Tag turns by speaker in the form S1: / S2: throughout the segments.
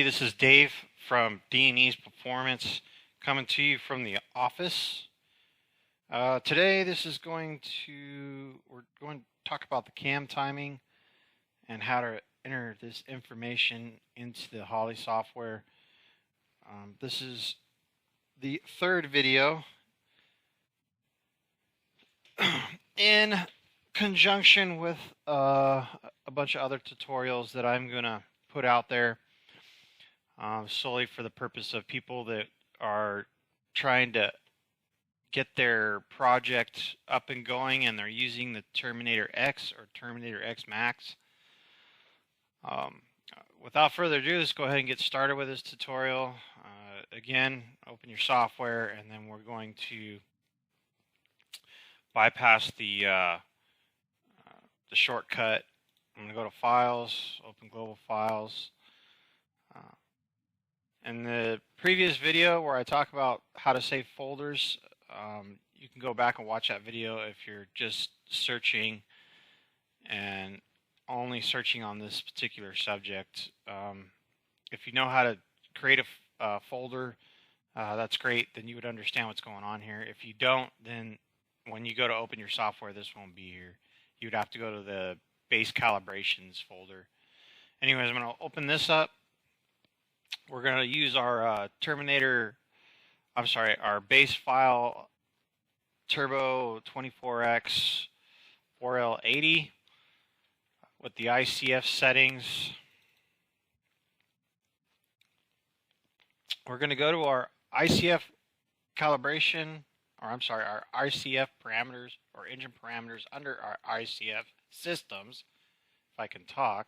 S1: this is Dave from D&E's Performance coming to you from the office. Today we're going to talk about the cam timing and how to enter this information into the Holley software. This is the third video in conjunction with a bunch of other tutorials that I'm going to put out there solely for the purpose of people that are trying to get their project up and going and they're using the Terminator X or Terminator X Max. Without further ado, let's go ahead and get started with this tutorial. Again, open your software, and then we're going to bypass the shortcut. I'm going to go to Files, open Global Files. In the previous video where I talk about how to save folders, you can go back and watch that video if you're just searching and only searching on this particular subject. If you know how to create a folder, that's great. Then you would understand what's going on here. If you don't, then when you go to open your software, this won't be here. You'd have to go to the base calibrations folder. Anyways, I'm going to open this up. We're going to use our our base file Turbo 24X 4L80 with the ICF settings. We're going to go to our ICF calibration, our ICF parameters or engine parameters under our ICF systems, if I can talk.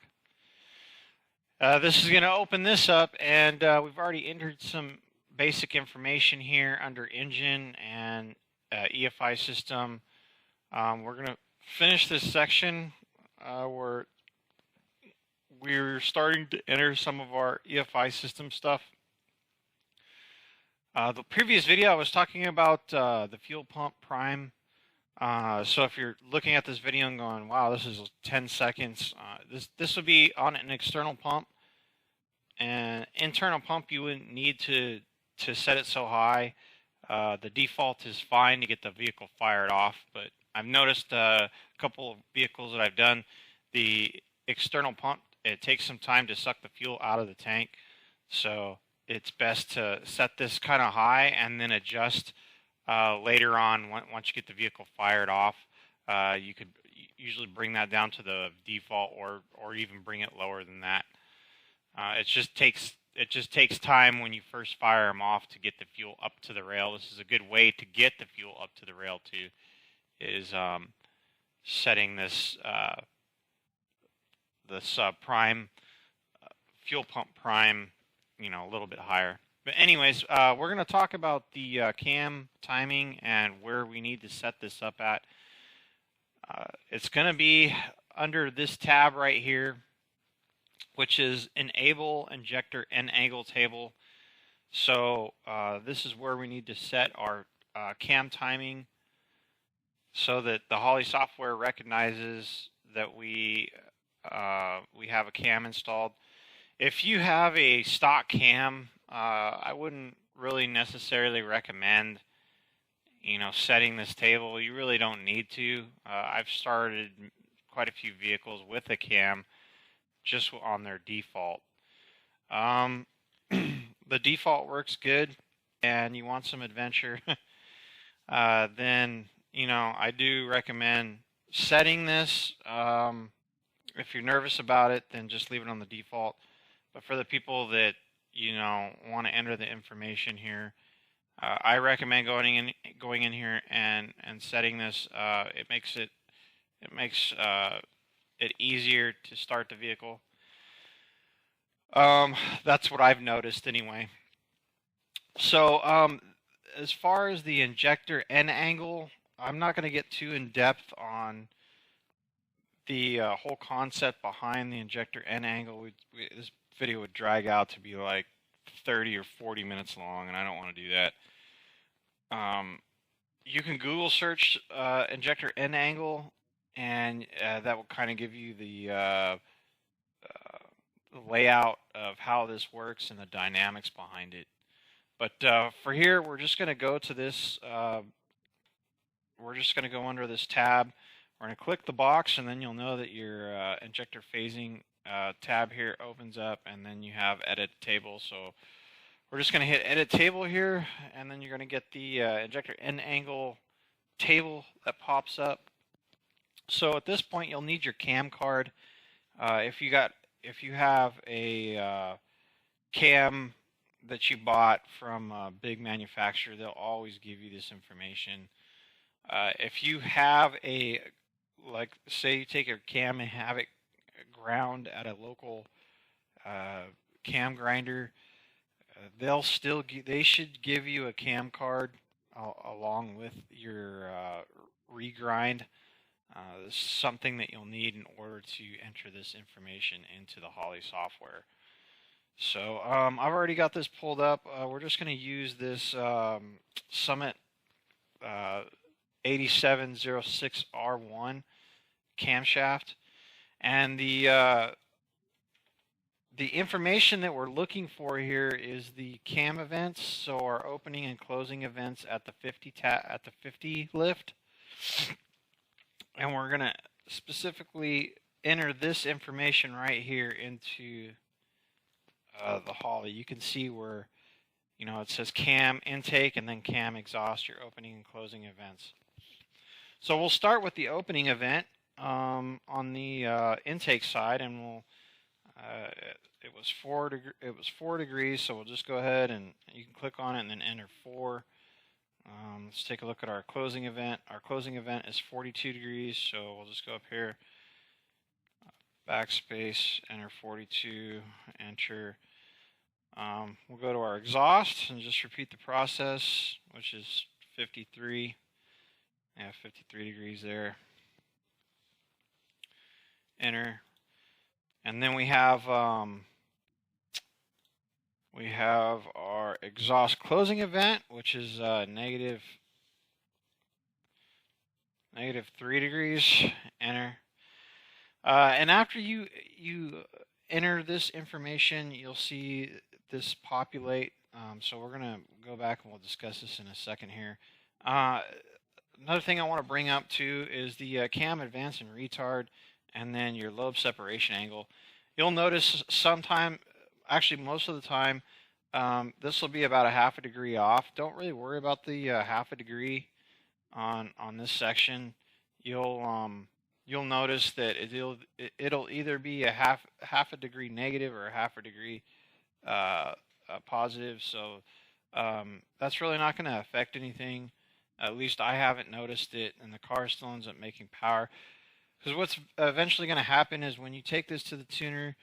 S1: This is going to open this up, and we've already entered some basic information here under engine and EFI system. We're going to finish this section where we're starting to enter some of our EFI system stuff. The previous video I was talking about the fuel pump prime. So if you're looking at this video and going, wow, this is 10 seconds, this would be on an external pump. And internal pump, you wouldn't need to set it so high. The default is fine to get the vehicle fired off, but I've noticed a couple of vehicles that I've done, the external pump, it takes some time to suck the fuel out of the tank. So it's best to set this kind of high and then adjust later on once you get the vehicle fired off. You could usually bring that down to the default or even bring it lower than that. It just takes time when you first fire them off to get the fuel up to the rail. This is a good way to get the fuel up to the rail too, is setting this prime fuel pump prime, a little bit higher. But anyways, we're going to talk about the cam timing and where we need to set this up at. It's going to be under this tab right here, which is Enable Injector and Angle table. So this is where we need to set our cam timing so that the Holley software recognizes that we have a cam installed. If you have a stock cam, I wouldn't really necessarily recommend setting this table. You really don't need to. I've started quite a few vehicles with a cam just on their default. The default works good and you want some adventure, then I do recommend setting this. If you're nervous about it, then just leave it on the default. But for the people that want to enter the information here, I recommend going in here and setting this. It makes it easier to start the vehicle. That's what I've noticed anyway. So as far as the injector and angle, I'm not going to get too in depth on the whole concept behind the injector and angle. This video would drag out to be like 30 or 40 minutes long, and I don't want to do that. You can Google search injector and angle, and that will kind of give you the layout of how this works and the dynamics behind it. But for here, we're just going to go to this. We're just going to go under this tab. We're going to click the box, and then you'll know that your injector phasing tab here opens up, and then you have edit table. So we're just going to hit edit table here, and then you're going to get the injector and angle table that pops up. So at this point, you'll need your cam card. If you have a cam that you bought from a big manufacturer, they'll always give you this information. If you have like say you take a cam and have it ground at a local cam grinder, they should give you a cam card along with your regrind. This is something that you'll need in order to enter this information into the Holley software. So I've already got this pulled up. We're just going to use this Summit 8706R1 camshaft, and the information that we're looking for here is the cam events, so our opening and closing events at the 50 lift, and we're going to specifically enter this information right here into the Holley. You can see where it says cam intake and then cam exhaust, your opening and closing events. So we'll start with the opening event on the intake side, and we'll it was 4 degrees, so we'll just go ahead and you can click on it and then enter 4. Let's take a look at our closing event. Our closing event is 42 degrees, so we'll just go up here, backspace, enter 42, enter. We'll go to our exhaust and just repeat the process, which is 53. Yeah, 53 degrees there. Enter. And then we have our exhaust closing event, which is negative 3 degrees. Enter. And after you enter this information, you'll see this populate. So we're going to go back and we'll discuss this in a second here. Another thing I want to bring up too is the cam advance and retard, and then your lobe separation angle. You'll notice actually most of the time, this will be about a half a degree off. Don't really worry about the half a degree on this section. You'll notice that it'll either be a half a degree negative or a half a degree positive. So that's really not going to affect anything. At least I haven't noticed it, and the car still ends up making power. Because what's eventually going to happen is when you take this to the tuner,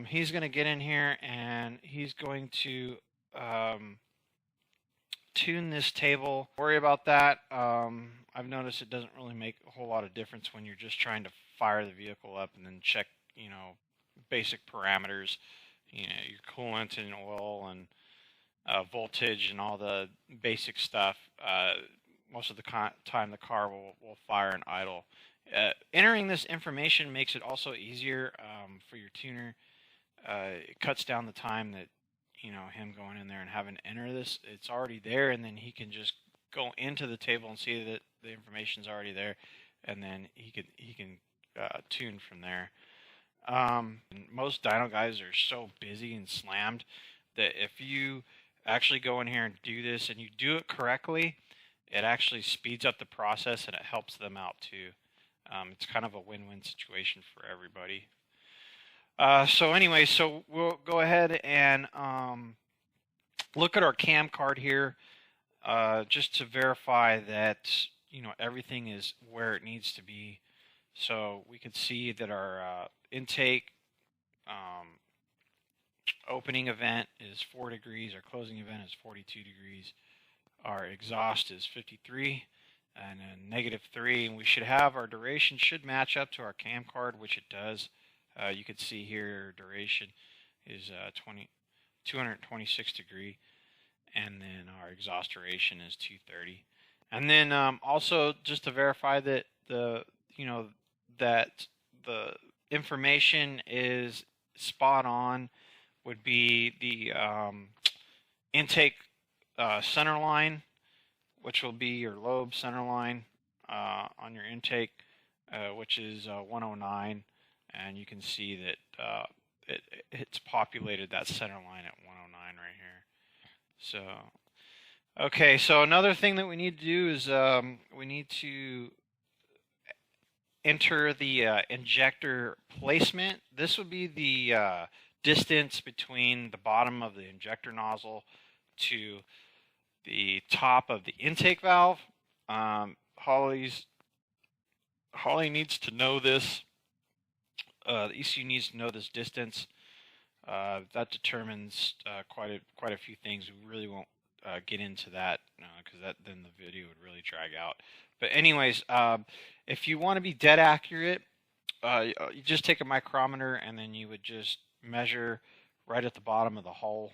S1: he's going to get in here and he's going to tune this table. Worry about that. I've noticed it doesn't really make a whole lot of difference when you're just trying to fire the vehicle up and then check, basic parameters, your coolant and oil and voltage and all the basic stuff. Most of the time the car will fire and idle. Entering this information makes it also easier for your tuner. It cuts down the time that him going in there and having to enter this. It's already there, and then he can just go into the table and see that the information's already there, and then he can tune from there. Most dyno guys are so busy and slammed that if you actually go in here and do this and you do it correctly, it actually speeds up the process and it helps them out too. It's kind of a win-win situation for everybody. So anyway, so we'll go ahead and look at our cam card here, just to verify that everything is where it needs to be. So we can see that our intake opening event is 4 degrees, our closing event is 42 degrees, our exhaust is 53 and then -3, and we should have our duration should match up to our cam card, which it does. You can see here duration is 226 degree, and then our exhaust duration is 230. And then also just to verify that the information is spot on would be the intake center line, which will be your lobe center line on your intake, which is 109, and you can see that it's populated that center line at 109 right here. So, okay, so another thing that we need to do is we need to enter the injector placement. This would be the distance between the bottom of the injector nozzle to the top of the intake valve. Holly needs to know this. The ECU needs to know this distance. That determines quite a few things. We really won't get into that because then the video would really drag out. But anyways, if you want to be dead accurate, you just take a micrometer and then you would just measure right at the bottom of the hole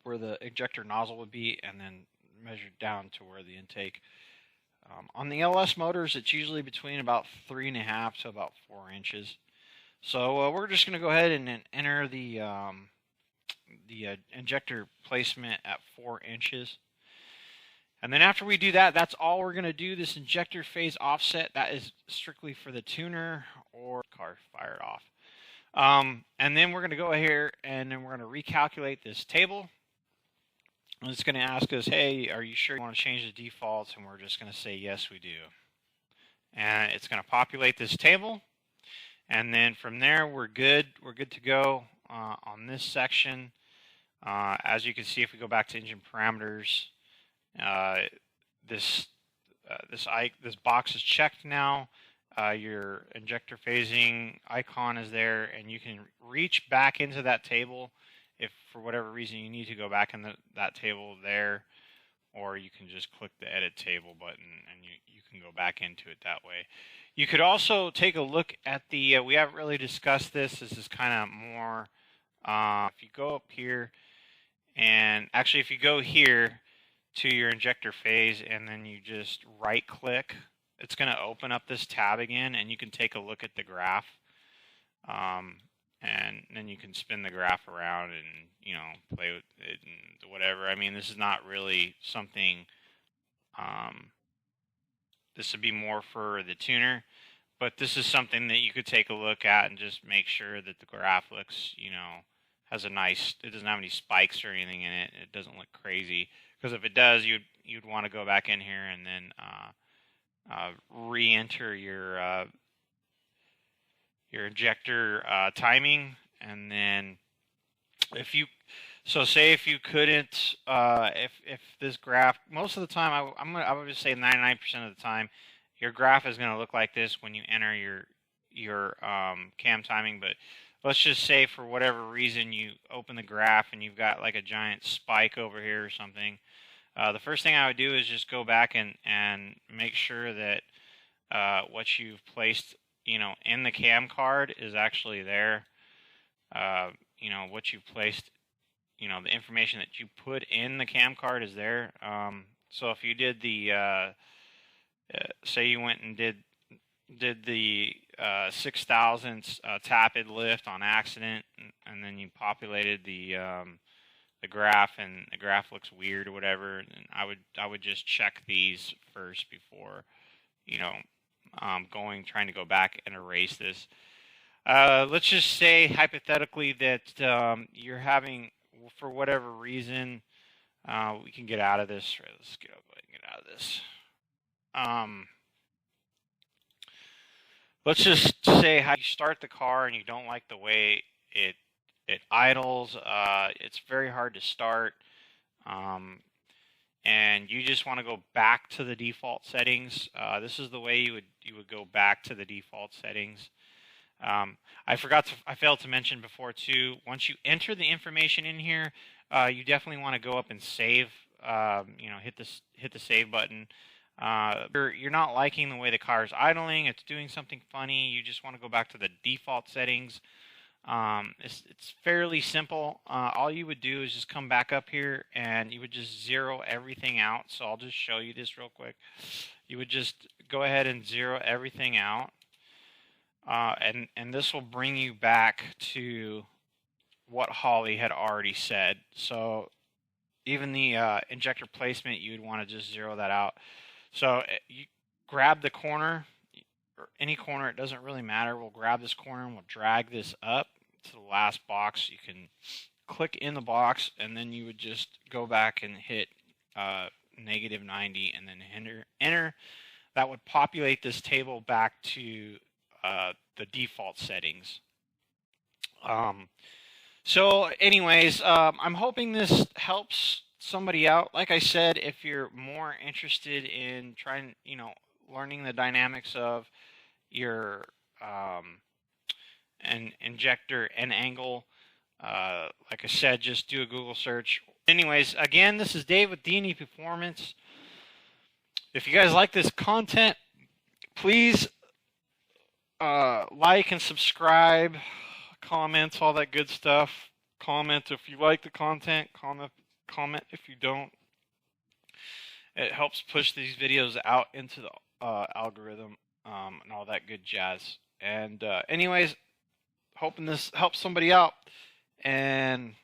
S1: where the injector nozzle would be, and then measure down to where the intake. On the LS motors, it's usually between about 3.5 to about 4 inches. So we're just going to go ahead and enter the injector placement at 4 inches. And then after we do that, that's all we're going to do. This injector phase offset, that is strictly for the tuner or car fired off. And then we're going to go here and then we're going to recalculate this table. And it's going to ask us, hey, are you sure you want to change the defaults? And we're just going to say, yes, we do. And it's going to populate this table. And then from there, we're good. We're good to go on this section. As you can see, if we go back to engine parameters, this box is checked now. Your injector phasing icon is there, and you can reach back into that table if for whatever reason you need to go back in that table there, or you can just click the edit table button and you can go back into it that way. You could also take a look at the, we haven't really discussed this. This is kind of more, if you go up here, and actually if you go here to your injector phase and then you just right click, it's going to open up this tab again, and you can take a look at the graph. And then you can spin the graph around and, you know, play with it and whatever. I mean, this is not really something, this would be more for the tuner, but this is something that you could take a look at and just make sure that the graph looks, you know, has a nice, it doesn't have any spikes or anything in it. It doesn't look crazy, because if it does, you'd want to go back in here and then re-enter your injector timing. And then if you, so say if you couldn't, if this graph, most of the time, I would just say 99% of the time, your graph is going to look like this when you enter your cam timing. But let's just say for whatever reason you open the graph and you've got like a giant spike over here or something. The first thing I would do is just go back and make sure that what you've placed, you know, in the cam card is actually there. You know, what you've placed, you know, the information that you put in the cam card is there. So if you did the, say you went and did the 6,000 tapped lift on accident, and then you populated the graph, and the graph looks weird or whatever, and I would just check these first before, you know, trying to go back and erase this. Let's just say hypothetically that you're having, for whatever reason, we can get out of this. Right, let's go ahead and get out of this. Let's just say how you start the car and you don't like the way it idles. It's very hard to start, and you just want to go back to the default settings. This is the way you would go back to the default settings. I failed to mention before too, once you enter the information in here, you definitely want to go up and save. You know, hit the save button. You're not liking the way the car is idling, it's doing something funny, you just want to go back to the default settings. It's fairly simple. All you would do is just come back up here and you would just zero everything out. So I'll just show you this real quick. You would just go ahead and zero everything out. and this will bring you back to what Holly had already said. So even the injector placement, you would want to just zero that out. So you grab the corner, or any corner, it doesn't really matter. We'll grab this corner and we'll drag this up to the last box. You can click in the box, and then you would just go back and hit -90 and then enter. That would populate this table back to the default settings. So anyways, I'm hoping this helps somebody out. Like I said, if you're more interested in trying, learning the dynamics of your an injector and angle, like I said, just do a Google search. Anyways, again, this is Dave with D&E Performance. If you guys like this content, please like and subscribe, comment, all that good stuff. Comment if you like the content, comment if you don't. It helps push these videos out into the algorithm and all that good jazz. And anyways, hoping this helps somebody out, and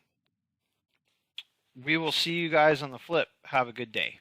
S1: we will see you guys on the flip. Have a good day.